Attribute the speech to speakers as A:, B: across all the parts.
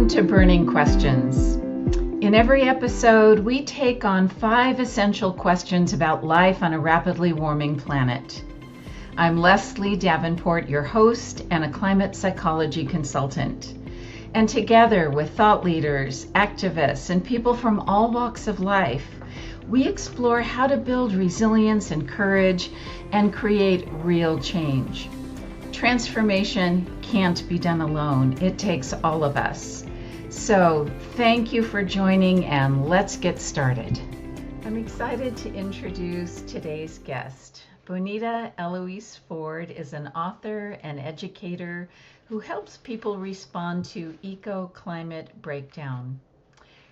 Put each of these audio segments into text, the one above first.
A: Welcome to Burning Questions. In every episode, we take on 5 essential questions about life on a rapidly warming planet. I'm Leslie Davenport, your host and a climate psychology consultant. And together with thought leaders, activists, and people from all walks of life, we explore how to build resilience and courage and create real change. Transformation can't be done alone. It takes all of us. So thank you for joining, and let's get started. I'm excited to introduce today's guest. Bonita Eloise Ford is an author and educator who helps people respond to eco-climate breakdown.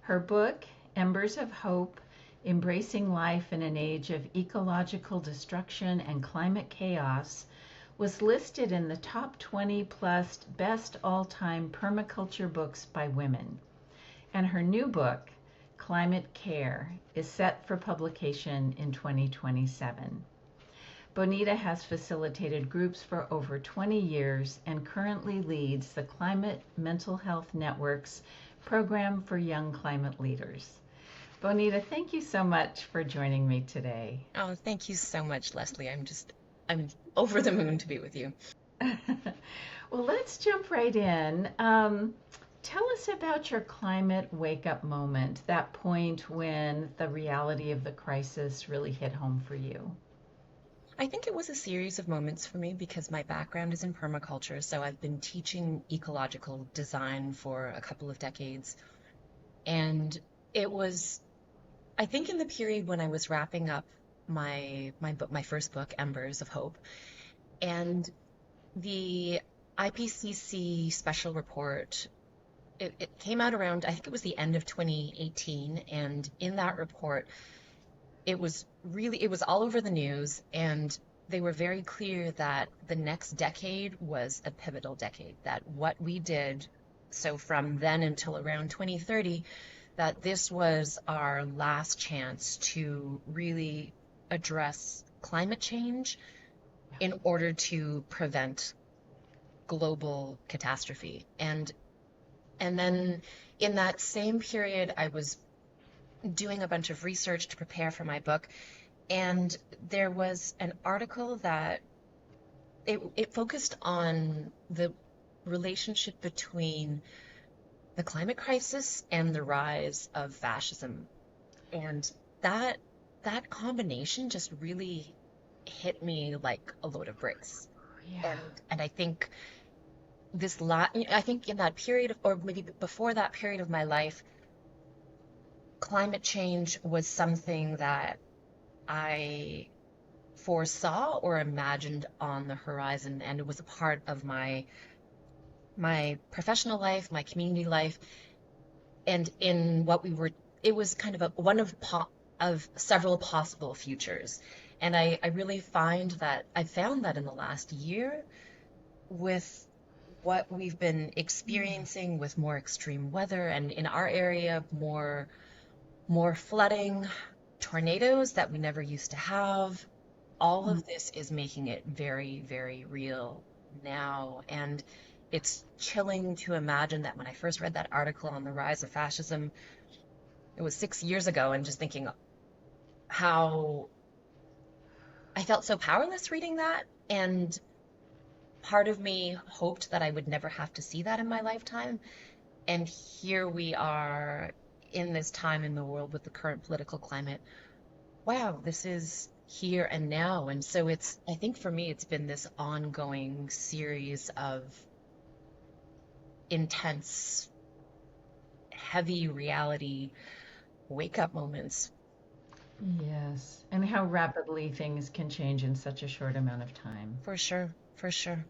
A: Her book, Embers of Hope, Embracing Life in an Age of Ecological Destruction and Climate Chaos, was listed in the top 20 plus best all-time permaculture books by women. And her new book, Climate Care, is set for publication in 2027. Bonita has facilitated groups for over 20 years and currently leads the Climate Mental Health Network's program for young climate leaders. Bonita, thank you so much for joining me today.
B: Oh, thank you so much, Leslie. I'm over the moon to be with you.
A: Well, let's jump right in. Tell us about your climate wake-up moment, that point when the reality of the crisis really hit home for you.
B: I think it was a series of moments for me because my background is in permaculture, so I've been teaching ecological design for a couple of decades. And it was, I think, in the period when I was wrapping up my first book, Embers of Hope, and the IPCC special report, it came out around, I think it was the end of 2018, and in that report, it was all over the news, and they were very clear that the next decade was a pivotal decade, that what we did, so from then until around 2030, that this was our last chance to really address climate change in order to prevent global catastrophe. And then in that same period, I was doing a bunch of research to prepare for my book, and there was an article that it focused on the relationship between the climate crisis and the rise of fascism. And that combination just really hit me like a load of bricks.
A: Yeah.
B: And I think I think in that period, or maybe before that period of my life, climate change was something that I foresaw or imagined on the horizon, and it was a part of my professional life, my community life, and in what we were. It was kind of one of several possible futures, and I really found that in the last year, with what we've been experiencing with more extreme weather, and in our area, more flooding, tornadoes that we never used to have. All of this is making it very, very real now. And it's chilling to imagine that when I first read that article on the rise of fascism, it was 6 years ago, and just thinking how I felt so powerless reading that. And part of me hoped that I would never have to see that in my lifetime. And here we are in this time in the world with the current political climate. Wow, this is here and now. And so I think for me, it's been this ongoing series of intense, heavy reality wake-up moments.
A: Yes. And how rapidly things can change in such a short amount of time.
B: For sure, for sure.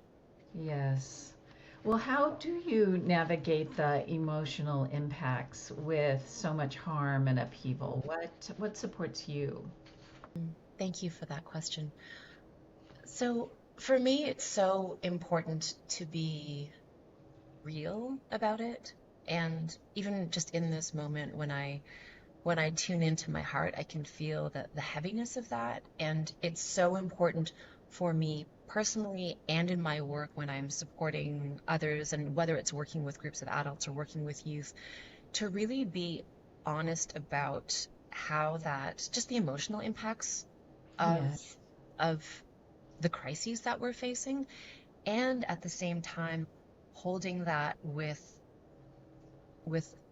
A: Yes. Well, how do you navigate the emotional impacts with so much harm and upheaval? What supports you?
B: Thank you for that question. So for me, it's so important to be real about it. And even just in this moment, when I tune into my heart, I can feel the heaviness of that. And it's so important for me personally and in my work when I'm supporting others, and whether it's working with groups of adults or working with youth, to really be honest about how that, just the emotional impacts of
A: Yeah.
B: of the crises that we're facing, and at the same time holding that with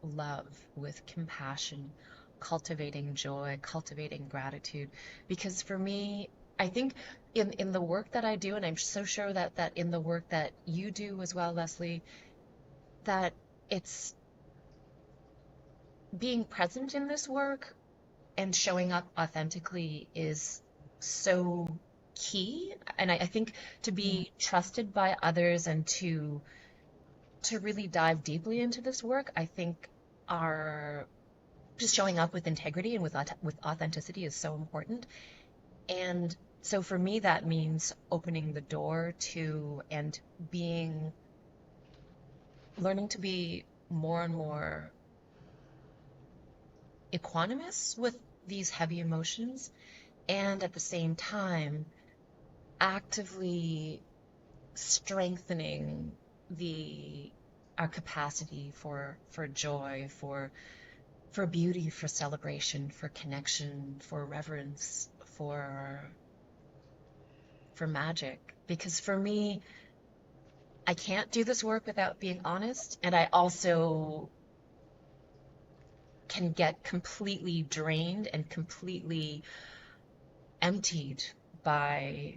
B: love, with compassion, cultivating joy, cultivating gratitude. Because for me, I think in the work that I do, and I'm so sure that in the work that you do as well, Leslie, that it's being present in this work and showing up authentically is so key. And I think to
A: Yeah.
B: be trusted by others and to really dive deeply into this work, I think our just showing up with integrity and with authenticity is so important. And so for me, that means opening the door to and being learning to be more and more equanimous with these heavy emotions, and at the same time actively strengthening the our capacity for joy, for beauty, for celebration, for connection, for reverence, for magic. Because for me, I can't do this work without being honest, and I also can get completely drained and completely emptied by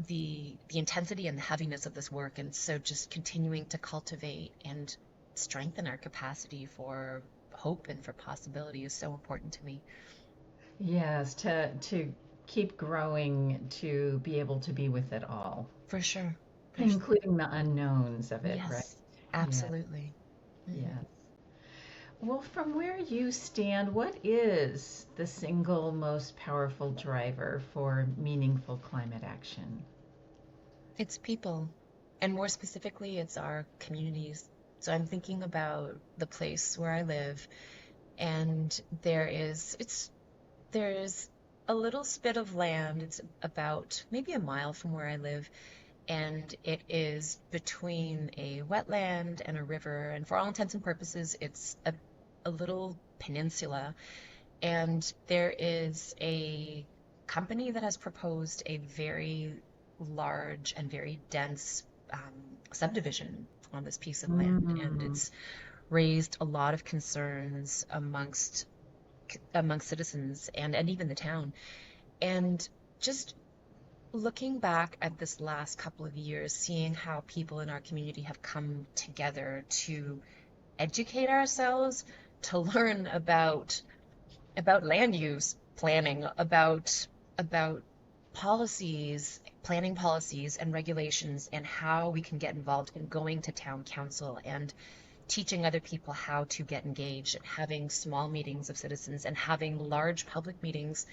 B: the intensity and the heaviness of this work. And so just continuing to cultivate and strengthen our capacity for hope and for possibility is so important to me.
A: Yes, to keep growing, to be able to be with it all,
B: For sure. For sure.
A: including the unknowns of it, right?
B: Yes,
A: Yeah,
B: absolutely. Hmm.
A: yes. Well, from where you stand, what is the single most powerful driver for meaningful climate action?
B: It's people, and more specifically, it's our communities. So I'm thinking about the place where I live, and there's a little spit of land. It's about maybe a mile from where I live, and it is between a wetland and a river. And for all intents and purposes, it's a little peninsula. And there is a company that has proposed a very large and very dense subdivision on this piece of land. And
A: Mm,
B: it's raised a lot of concerns amongst citizens and even the town. And just looking back at this last couple of years, seeing how people in our community have come together to educate ourselves, to learn about land use planning, about policies, planning policies and regulations, and how we can get involved in going to town council and teaching other people how to get engaged, and having small meetings of citizens and having large public meetings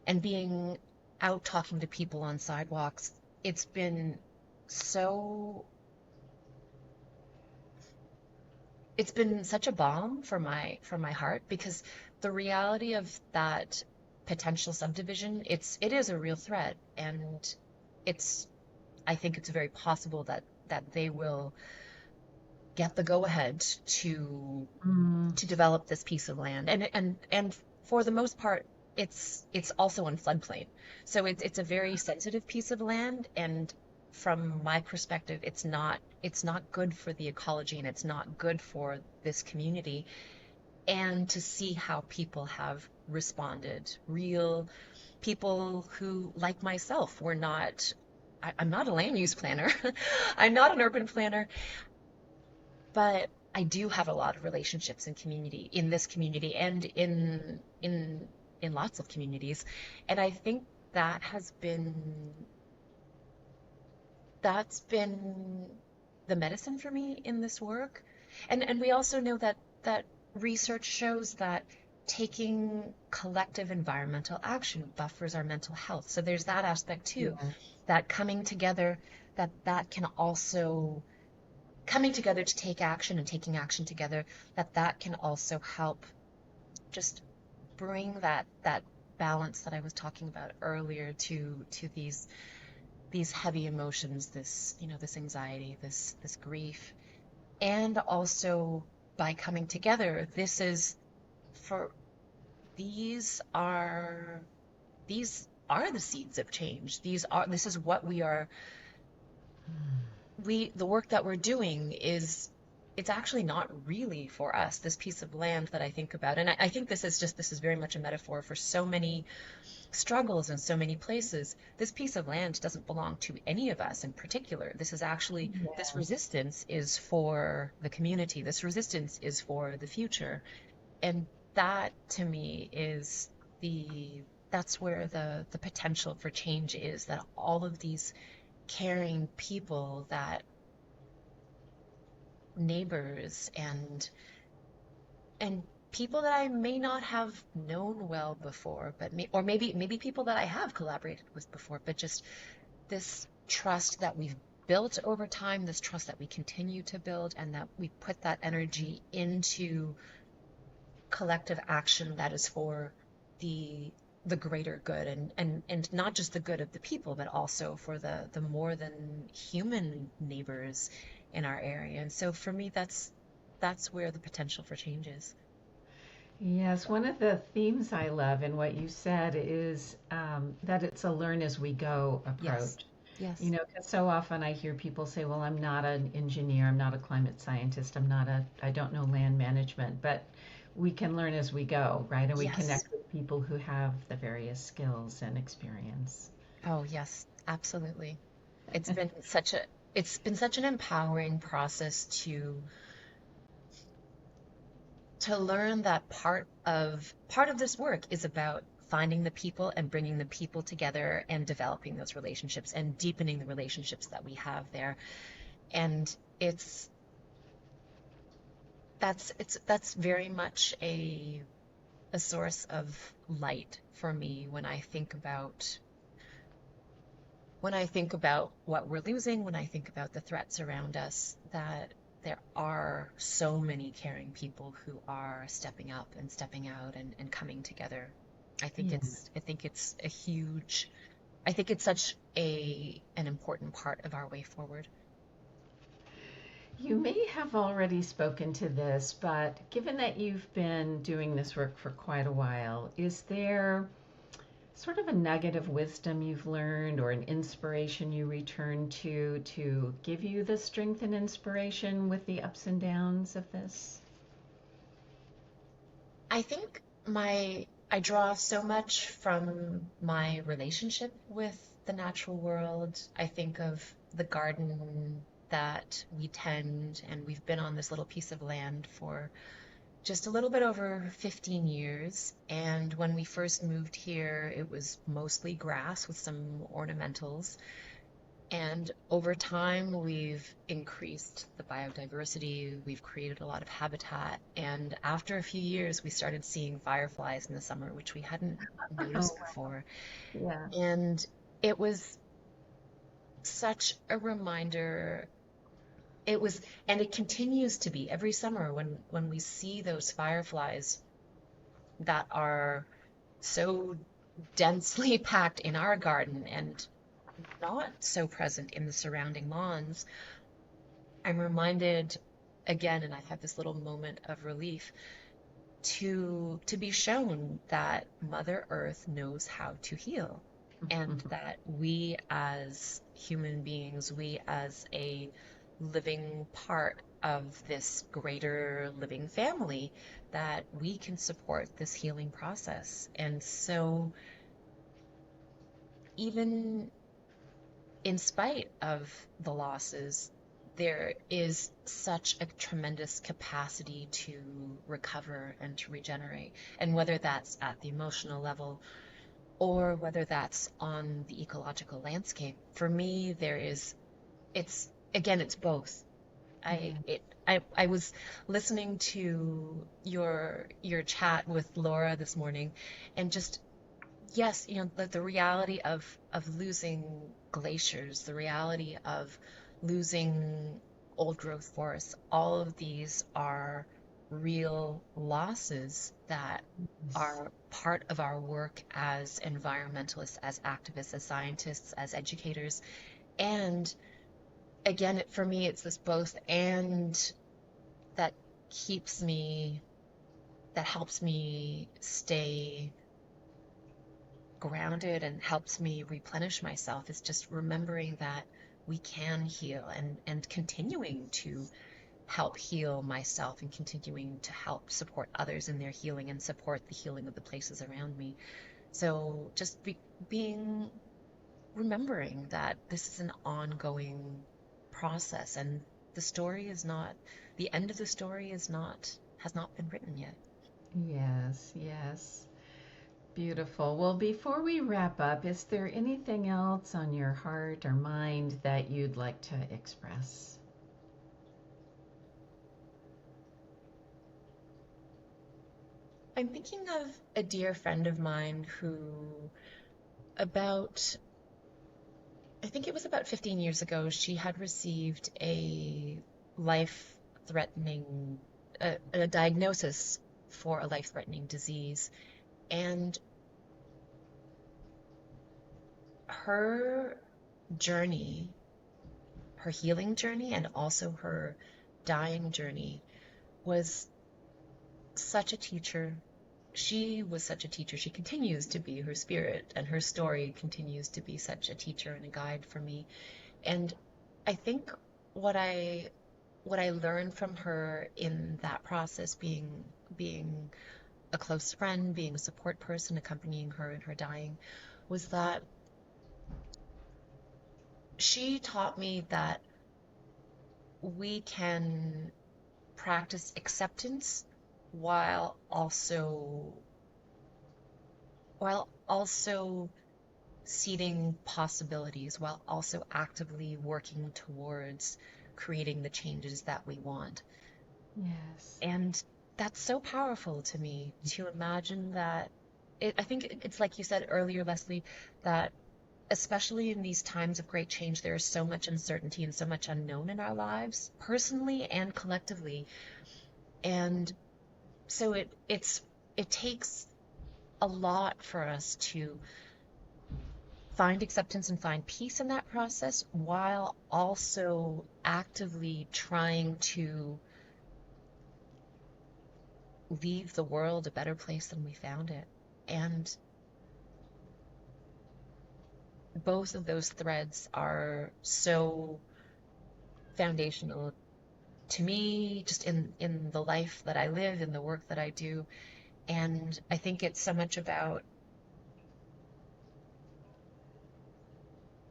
B: and being out talking to people on sidewalks. It's been so it's been such a balm for my heart, because the reality of that potential subdivision, it is a real threat, and it's I think it's very possible that they will get the go ahead
A: mm,
B: to develop this piece of land. And for the most part, it's also on floodplain. So it's a very sensitive piece of land, and from my perspective, it's not good for the ecology, and it's not good for this community. And to see how people have responded, real people who, like myself, were not I'm not a land use planner. I'm not an urban planner, but I do have a lot of relationships in this community and in lots of communities. And I think that has that's been the medicine for me in this work. And we also know that research shows that taking collective environmental action buffers our mental health. So there's that aspect too,
A: yeah.
B: that coming together, that can also coming together to take action and taking action together, that can also help just bring that balance that I was talking about earlier to these these heavy emotions, this, this anxiety, this grief. And also by coming together, this is for these are these are the seeds of change. This is what we are we the work that we're doing is it's actually not really for us, this piece of land that I think about. And I think this is very much a metaphor for so many struggles in so many places. This piece of land doesn't belong to any of us in particular. This is actually, this
A: Yes.
B: resistance is for the community. This resistance is for the future. And that to me is the that's where the potential for change is, that all of these caring people, that neighbors and people that I may not have known well before, but or maybe people that I have collaborated with before, but just this trust that we've built over time, this trust that we continue to build, and that we put that energy into collective action that is for the the greater good, and not just the good of the people, but also for the more than human neighbors in our area. And so for me, that's where the potential for change is.
A: Yes, one of the themes I love in what you said is that it's a learn as we go
B: Yes.
A: approach. You
B: Yes.
A: know, 'cause so often I hear people say, well, I'm not an engineer, I'm not a climate scientist, I don't know land management, but we can learn as we go, right? And we
B: Yes.
A: connect with people who have the various skills and experience.
B: Oh, yes, absolutely. It's been such a it's been such an empowering process to learn that part of this work is about finding the people and bringing the people together and developing those relationships and deepening the relationships that we have there. And it's that's very much a source of light for me when I think about what we're losing, when I think about the threats around us, that there are so many caring people who are stepping up and stepping out and coming together.
A: Yeah.
B: I think it's a huge, I think it's such an important part of our way forward.
A: You may have already spoken to this, but given that you've been doing this work for quite a while, is there sort of a nugget of wisdom you've learned or an inspiration you return to give you the strength and inspiration with the ups and downs of this?
B: I think I draw so much from my relationship with the natural world. I think of the garden that we tend, and we've been on this little piece of land for just a little bit over 15 years. And when we first moved here, it was mostly grass with some ornamentals. And over time, we've increased the biodiversity, we've created a lot of habitat. And after a few years, we started seeing fireflies in the summer, which we hadn't
A: Oh,
B: noticed before.
A: yeah.
B: And it was such a reminder. It was, and it continues to be every summer when we see those fireflies that are so densely packed in our garden and not so present in the surrounding lawns. I'm reminded again, and I have this little moment of relief to be shown that Mother Earth knows how to heal, and that we as human beings, we as a living part of this greater living family, that we can support this healing process. And so even in spite of the losses, there is such a tremendous capacity to recover and to regenerate. And whether that's at the emotional level or whether that's on the ecological landscape, for me, it's both.
A: Yeah.
B: I was listening to your chat with Laura this morning, and just yes, the reality of losing glaciers, the reality of losing old growth forests, all of these are real losses that
A: Yes.
B: are part of our work as environmentalists, as activists, as scientists, as educators. And again, for me, it's this both and that keeps me, that helps me stay grounded and helps me replenish myself, is just remembering that we can heal, and continuing to help heal myself and continuing to help support others in their healing and support the healing of the places around me. So just being remembering that this is an ongoing process, and the story is not, the end of the story is not, has not been written yet.
A: Yes, yes. Beautiful. Well, before we wrap up, is there anything else on your heart or mind that you'd like to express?
B: I'm thinking of a dear friend of mine who, about, I think it was about 15 years ago, she had received a life-threatening, a diagnosis for a life-threatening disease. And her journey, her healing journey, and also her dying journey was such a teacher. She was such a teacher. She continues to be, her spirit and her story continues to be such a teacher and a guide for me. And I think what I what I learned from her in that process, being a close friend, being a support person, accompanying her in her dying, was that she taught me that we can practice acceptance while also while also seeding possibilities, while also actively working towards creating the changes that we want.
A: Yes.
B: And that's so powerful to me, to imagine that I think it's like you said earlier, Leslie, that especially in these times of great change, there is so much uncertainty and so much unknown in our lives, personally and collectively. And so it takes a lot for us to find acceptance and find peace in that process while also actively trying to leave the world a better place than we found it. And both of those threads are so foundational to me, just in the life that I live, in the work that I do. And I think it's so much about,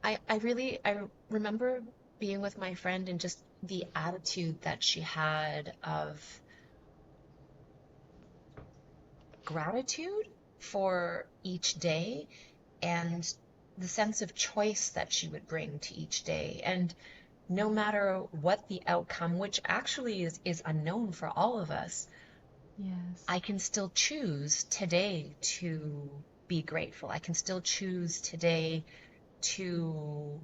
B: I remember being with my friend and just the attitude that she had of gratitude for each day, and the sense of choice that she would bring to each day. And no matter what the outcome, which actually is unknown for all of us,
A: Yes.
B: I can still choose today to be grateful. I can still choose today to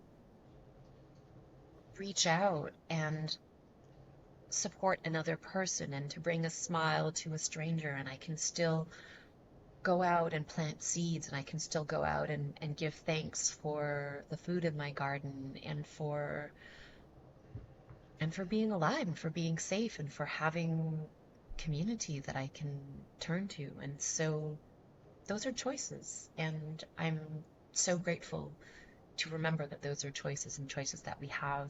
B: reach out and support another person and to bring a smile to a stranger. And I can still go out and plant seeds, and I can still go out and give thanks for the food in my garden, and for being alive, and for being safe, and for having community that I can turn to. And so those are choices, and I'm so grateful to remember that those are choices, and choices that we have.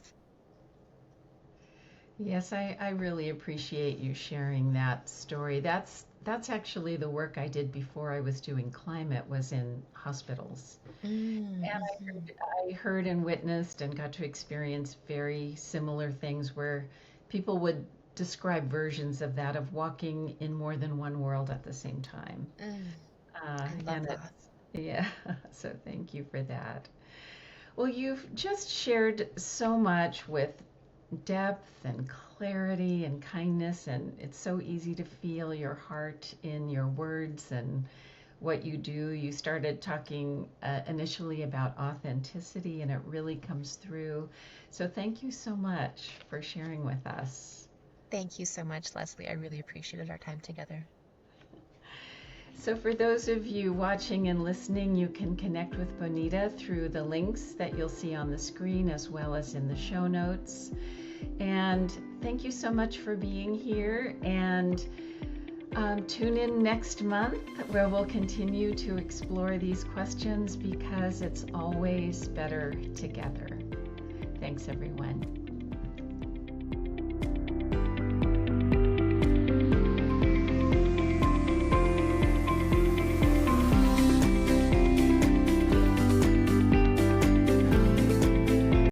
A: Yes, I really appreciate you sharing that story. That's actually the work I did before I was doing climate was in hospitals. And
B: Mm-hmm.
A: I heard and witnessed and got to experience very similar things where people would describe versions of that, of walking in more than one world at the same time.
B: Mm, I love
A: And
B: that.
A: it's, yeah, so thank you for that. Well, you've just shared so much with depth and clarity and kindness, and it's so easy to feel your heart in your words and what you do. You started talking initially about authenticity, and it really comes through. So, thank you so much for sharing with us.
B: Thank you so much, Leslie. I really appreciated our time together.
A: So for those of you watching and listening, you can connect with Bonita through the links that you'll see on the screen as well as in the show notes. And thank you so much for being here, and tune in next month where we'll continue to explore these questions because it's always better together. Thanks, everyone.